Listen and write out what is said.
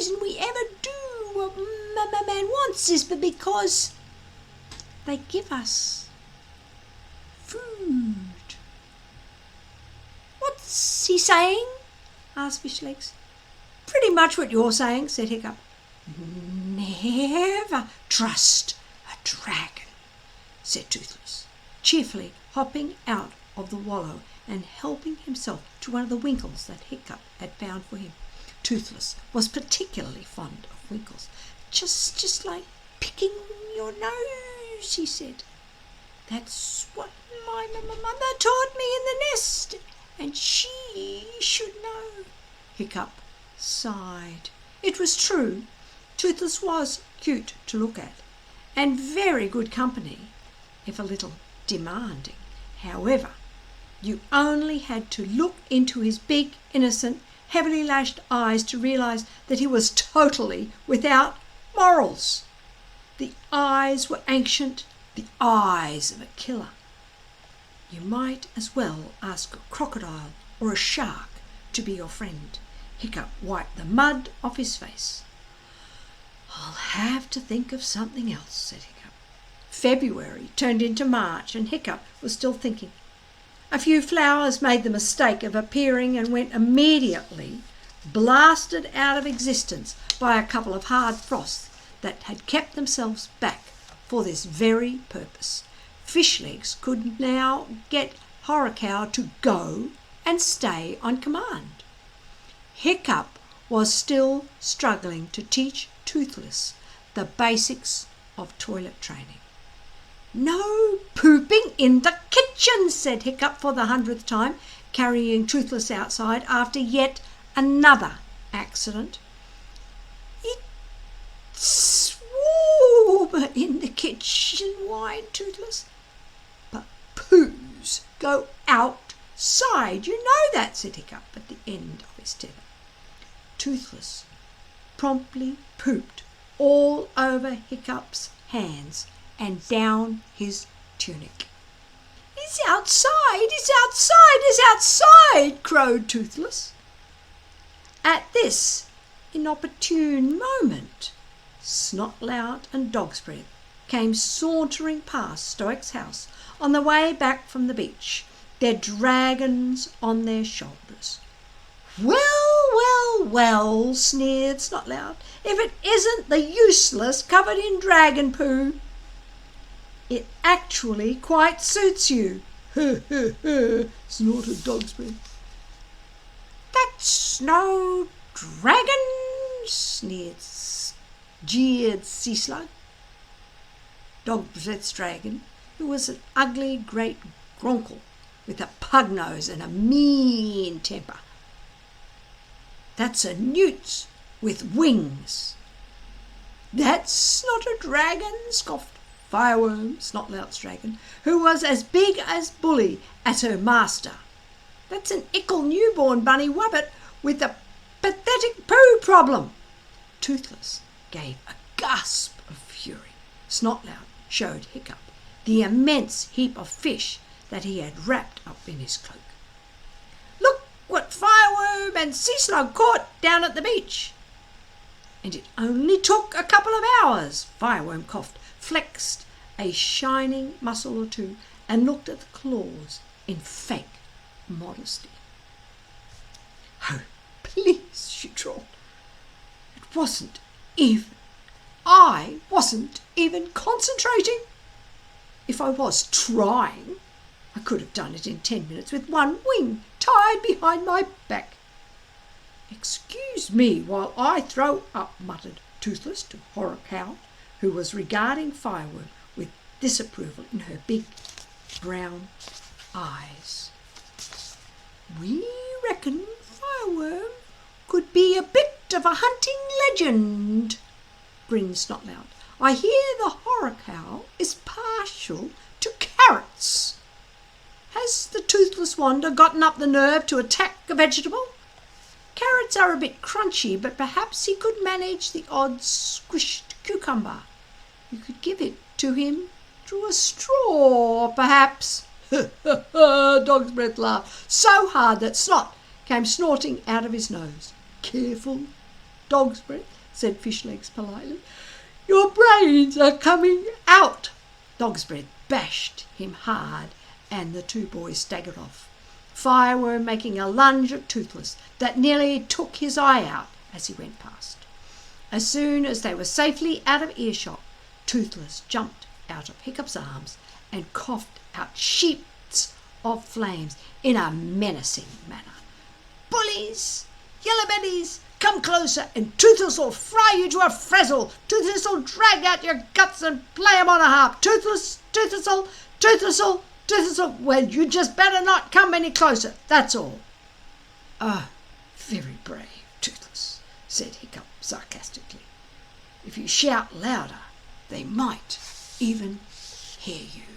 reason we ever do what man wants is because they give us food. What's he saying? Asked Fishlegs. Pretty much what you're saying, said Hiccup. Never trust a dragon, said Toothless, cheerfully hopping out of the wallow and helping himself to one of the winkles that Hiccup had found for him. Toothless was particularly fond of winkles. Just like picking your nose, he said. That's what my mother taught me in the nest, and she should know. Hiccup sighed. It was true. Toothless was cute to look at, and very good company, if a little demanding. However, you only had to look into his big, innocent, heavily lashed eyes to realise that he was totally without morals. The eyes were ancient, the eyes of a killer. You might as well ask a crocodile or a shark to be your friend. Hiccup wiped the mud off his face. I'll have to think of something else, said Hiccup. February turned into March, and Hiccup was still thinking. A few flowers made the mistake of appearing and went immediately, blasted out of existence by a couple of hard frosts that had kept themselves back for this very purpose. Fishlegs could now get Horrorcow to go and stay on command. Hiccup was still struggling to teach Toothless the basics of toilet training. No pooping in the kitchen, said Hiccup for the 100th time, carrying Toothless outside after yet another accident. It's warmer in the kitchen, whined Toothless. But poos go outside. You know that, said Hiccup at the end of his tether. Toothless promptly pooped all over Hiccup's hands and down his tunic. He's outside, he's outside, he's outside, crowed Toothless. At this inopportune moment, Snotlout and Dog's Breath came sauntering past Stoic's house on the way back from the beach, their dragons on their shoulders. Well, sneered Snotlout, if it isn't the useless covered in dragon poo. It actually quite suits you. Snorted Dog's Breath. That's no dragon, jeered Sea Slug. Dog's Breath's dragon, who was an ugly great gronkle with a pug nose and a mean temper. That's a newt with wings. That's not a dragon, scoffed Fireworm, Snotlout's dragon, who was as big as Bully as her master. That's an ickle newborn bunny wabbit with a pathetic poo problem. Toothless gave a gasp of fury. Snotlout showed Hiccup the immense heap of fish that he had wrapped up in his cloak. Look what Fireworm and Sea Slug caught down at the beach. And it only took a couple of hours. Fireworm coughed, flexed a shining muscle or two, and looked at the claws in fake modesty. Oh, please, she drawled. I wasn't even concentrating. If I was trying, I could have done it in 10 minutes with one wing tied behind my back. Excuse me while I throw up, muttered Toothless to Horrorcow, who was regarding Fireworm with disapproval in her big brown eyes. We reckon Fireworm could be a bit of a hunting legend, grinned Snotlout. I hear the Horrorcow is partial to carrots. Has the Toothless Wander gotten up the nerve to attack a vegetable? Carrots are a bit crunchy, but perhaps he could manage the odd squished cucumber. You could give it to him through a straw, perhaps. Dog's Breath laughed so hard that snot came snorting out of his nose. Careful, Dog's breath, said Fishlegs politely. Your brains are coming out. Dog's breath bashed him hard, and the two boys staggered off, Fireworm making a lunge at Toothless that nearly took his eye out as he went past. As soon as they were safely out of earshot, Toothless jumped out of Hiccup's arms and coughed out sheets of flames in a menacing manner. Bullies! Yellow bellies! Come closer and Toothless will fry you to a frazzle. Toothless will drag out your guts and play 'em on a harp. Toothless, Toothless, Toothless, Toothless. Well, you just better not come any closer, that's all. Ah, very brave, Toothless, said Hiccup sarcastically. If you shout louder, they might even hear you.